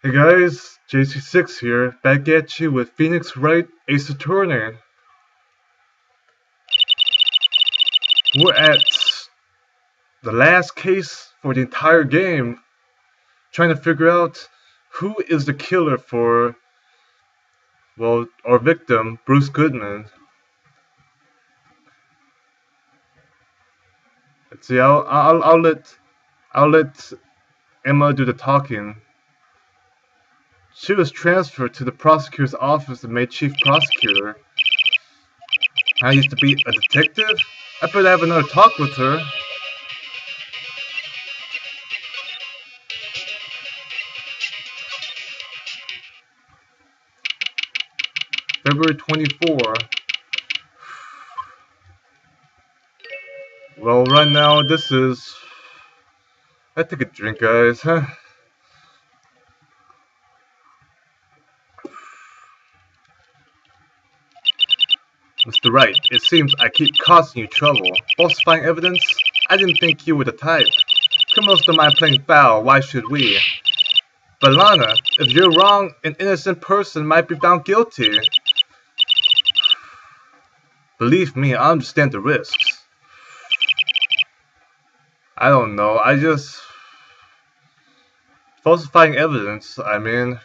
Hey guys, JC6 here, back at you with Phoenix Wright Ace Attorney. We're at the last case for the entire game, trying to figure out who is the killer for, well, our victim, Bruce Goodman. Let's see, I'll let Emma do the talking. She was transferred to the prosecutor's office and made chief prosecutor. I used to be a detective? I better have another talk with her. February 24. Well, right now, this is... I take a drink, guys, huh? Mr. Wright, it seems I keep causing you trouble. Falsifying evidence? I didn't think you were the type. Criminals don't mind playing foul, why should we? But Lana, if you're wrong, an innocent person might be found guilty. Believe me, I understand the risks. I don't know, I just... Falsifying evidence, I mean...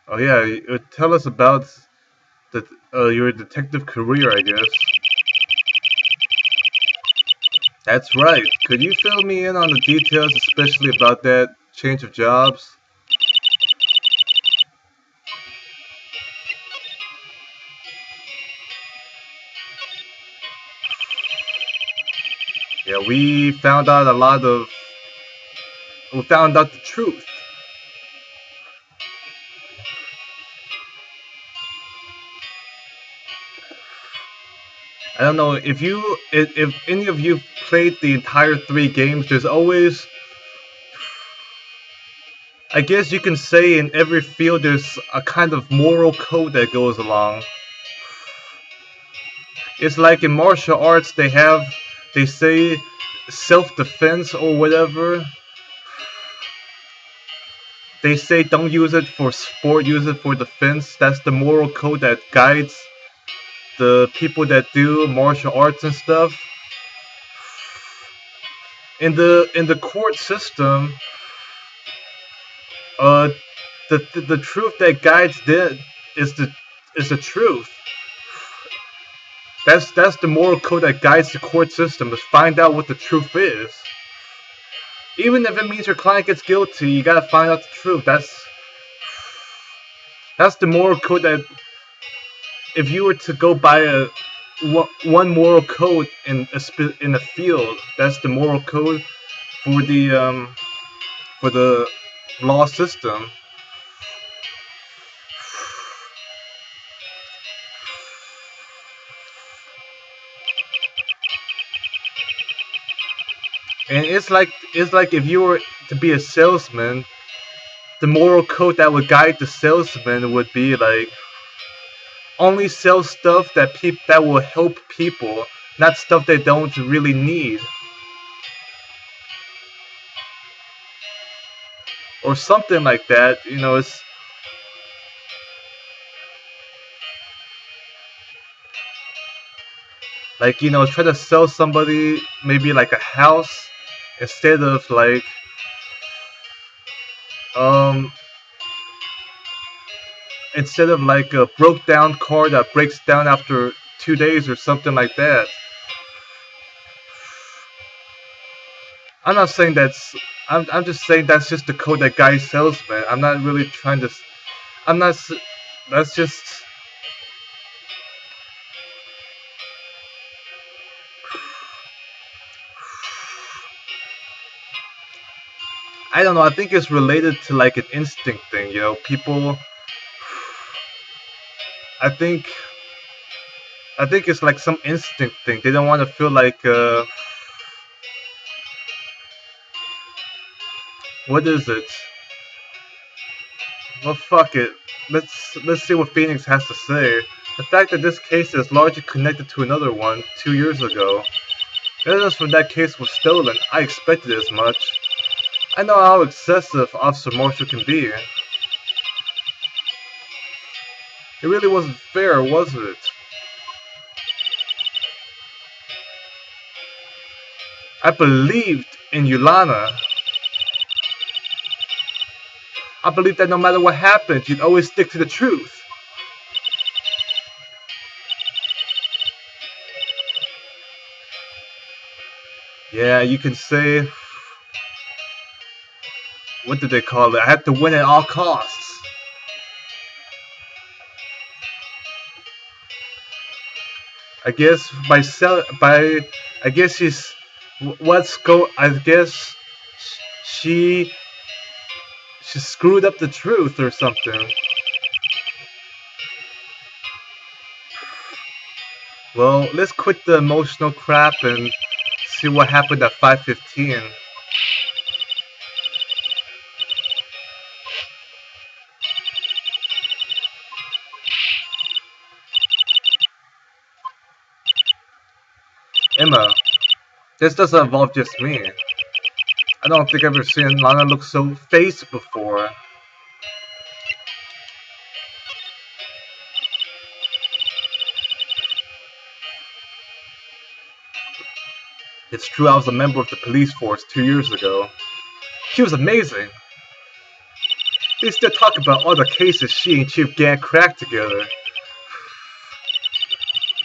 Oh yeah, tell us about your detective career, I guess. That's right. Could you fill me in on the details, especially about that change of jobs? Yeah, we found out we found out the truth. I don't know if any of you played the entire 3 games. There's always, I guess you can say, in every field there's a kind of moral code that goes along. It's like in martial arts they say self-defense or whatever. They say don't use it for sport, use it for defense. That's the moral code that guides the people that do martial arts and stuff. In the court system, the truth that guides them is the truth. That's the moral code that guides the court system, is find out what the truth is. Even if it means your client gets guilty, you gotta find out the truth. That's the moral code that, if you were to go by one moral code in a field, that's the moral code for the law system. And it's like if you were to be a salesman, the moral code that would guide the salesman would be like, only sell stuff that will help people, not stuff they don't really need. Or something like that, you know. It's like, you know, try to sell somebody maybe like a house instead of like a broke down car that breaks down after 2 days or something like that. I'm not saying I'm just saying that's just the code that guides salesmen. I'm not really trying to. I'm not. That's just. I don't know. I think it's related to like an instinct thing. You know, people. I think it's like some instinct thing. They don't want to feel like. What is it? Well, fuck it. Let's see what Phoenix has to say. The fact that this case is largely connected to another one 2 years ago. Evidence from that case was stolen. I expected as much. I know how excessive Officer Marshall can be. It really wasn't fair, was it? I believed in Yulana. I believed that no matter what happened, you'd always stick to the truth. Yeah, you can say... What did they call it? I had to win at all costs. I guess I guess she's... I guess she screwed up the truth or something. Well, let's quit the emotional crap and see what happened at 5:15. Emma, this doesn't involve just me. I don't think I've ever seen Lana look so phased before. It's true I was a member of the police force 2 years ago. She was amazing. They still talk about all the cases she and Chief Gann cracked together.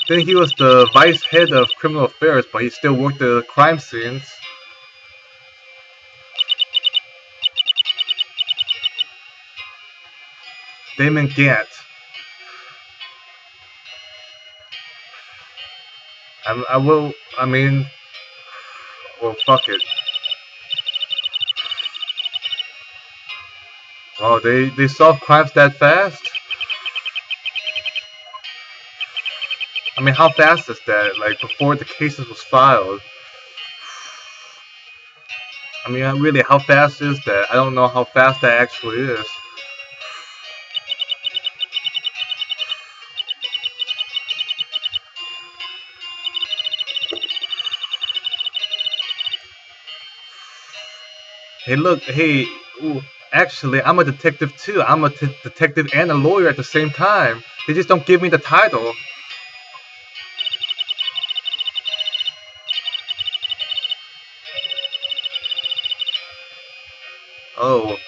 Then he was the vice head of criminal affairs, but he still worked the crime scenes. Damon Gant. Well, fuck it. Wow, they solve crimes that fast? I mean, how fast is that? Like, before the cases was filed? I mean, really, how fast is that? I don't know how fast that actually is. Hey, look, hey, ooh, actually, I'm a detective too. I'm a detective and a lawyer at the same time. They just don't give me the title. Oh.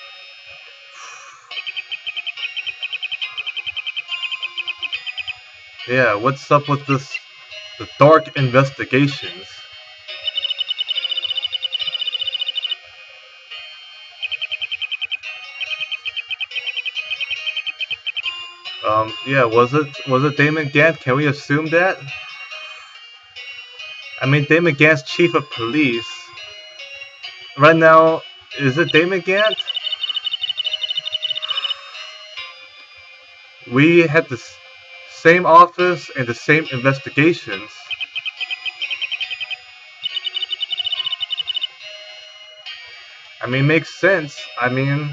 Yeah, what's up with the dark investigations? Yeah, was it Damon Gant? Can we assume that? I mean, Damon Gant's chief of police. Right now, is it Damon Gant? We had the same office and the same investigations. I mean, makes sense. I mean,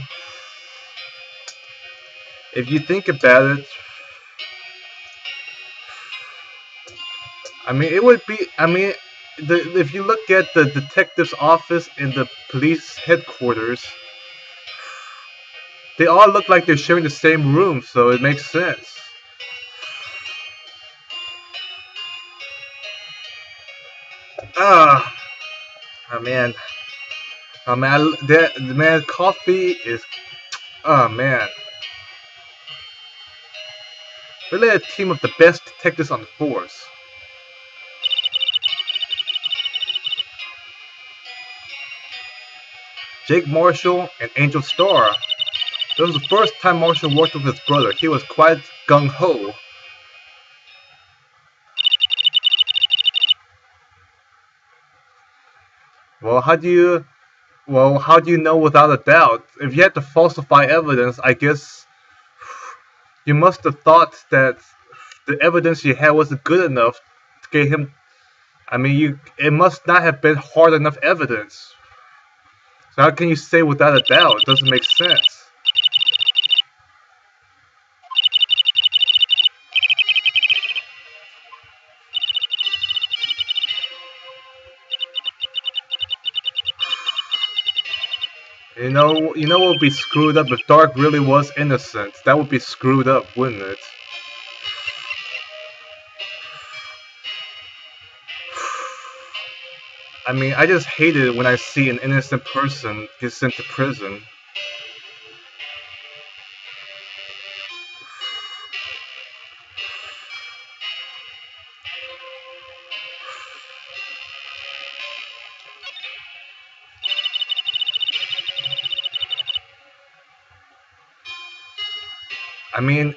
if you think about it, I mean, it would be. I mean, if you look at the detective's office and the police headquarters, they all look like they're sharing the same room, so it makes sense. Ah, oh man, oh man, man, coffee is. Oh man, really a team of the best detectives on the force. Jake Marshall and Angel Starr. It was the first time Marshall worked with his brother. He was quite gung-ho. Well, how do you know without a doubt? If you had to falsify evidence, I guess you must have thought that the evidence you had wasn't good enough to get him. I mean, it must not have been hard enough evidence. So how can you say without a doubt? It doesn't make sense. You know what would be screwed up if Dark really was innocent? That would be screwed up, wouldn't it? I mean, I just hate it when I see an innocent person get sent to prison. I mean,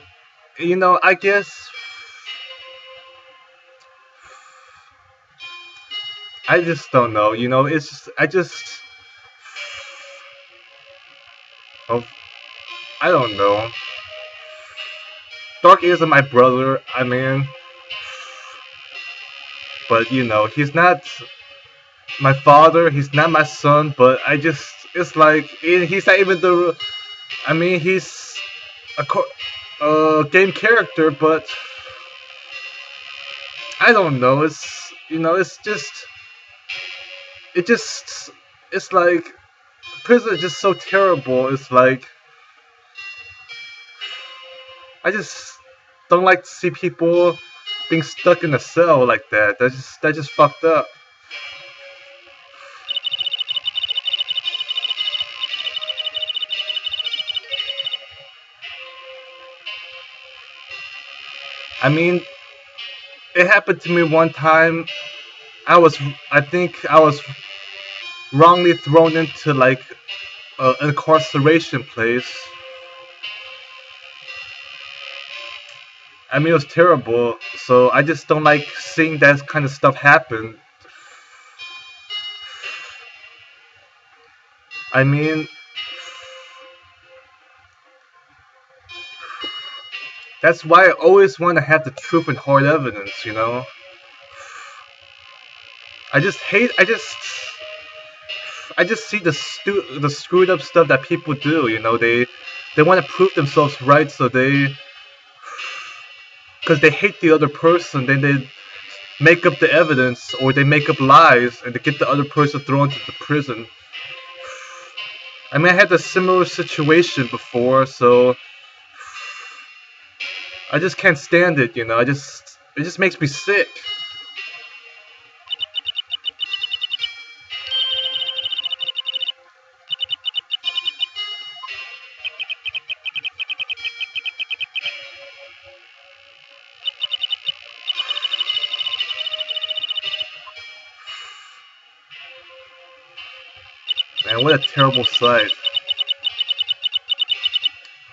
you know, I guess I just don't know. You know, it's just, oh, I don't know. Dark isn't my brother. I mean, but you know, he's not my father. He's not my son. But it's like he's not even the. I mean, he's a game character, but I don't know. It's you know, it just, it's like prison is just so terrible. It's like I just don't like to see people being stuck in a cell like that. That's just fucked up. I mean, it happened to me one time. I think I was wrongly thrown into like an incarceration place. I mean, it was terrible. So I just don't like seeing that kind of stuff happen. I mean, that's why I always want to have the truth and hard evidence, you know? I just hate, I just see the screwed up stuff that people do, you know? They want to prove themselves right, so because they hate the other person, then they make up the evidence, or they make up lies, and they get the other person thrown into the prison. I mean, I had a similar situation before, so I just can't stand it, you know? It just makes me sick. Man, what a terrible sight.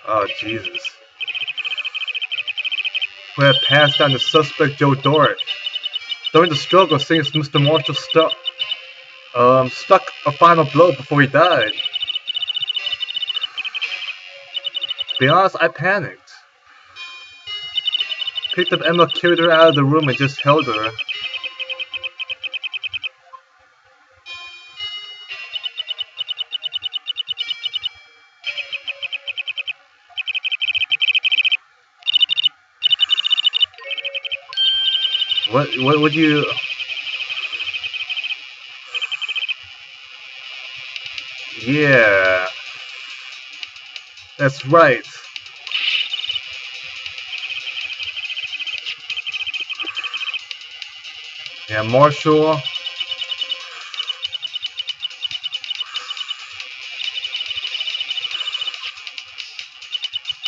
Oh, Jesus. Who had passed down the suspect Joe Doric. During the struggle, since Mr. Marshall stuck a final blow before he died. To be honest, I panicked. Picked up Emma, carried her out of the room, and just held her. What would you... Yeah. That's right. Yeah, Marshall.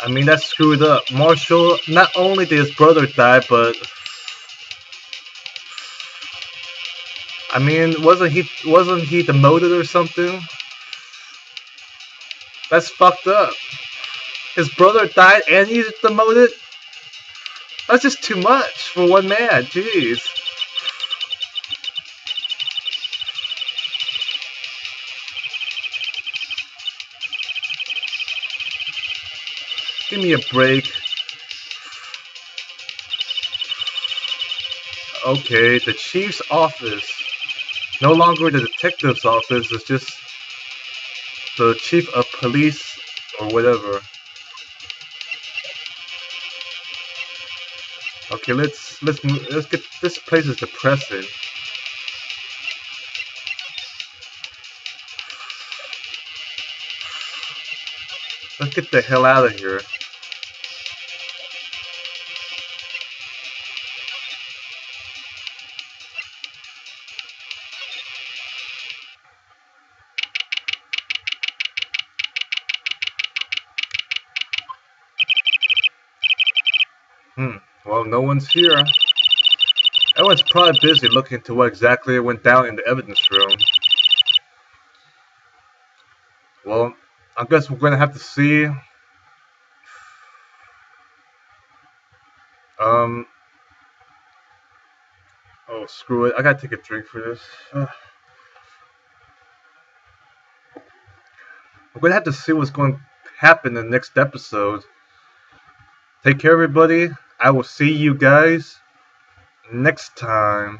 I mean, that's screwed up. Marshall, not only did his brother die, but... I mean, wasn't he demoted or something? That's fucked up. His brother died and he's demoted? That's just too much for one man, jeez. Give me a break. Okay, the chief's office. No longer the detective's office, it's just the chief of police or whatever. Okay, let's get, this place is depressing. Let's get the hell out of here. Well, no one's here. Everyone's probably busy looking into what exactly went down in the evidence room. Well, I guess we're gonna have to see. Oh, screw it. I gotta take a drink for this. We're gonna have to see what's going to happen in the next episode. Take care, everybody. I will see you guys next time.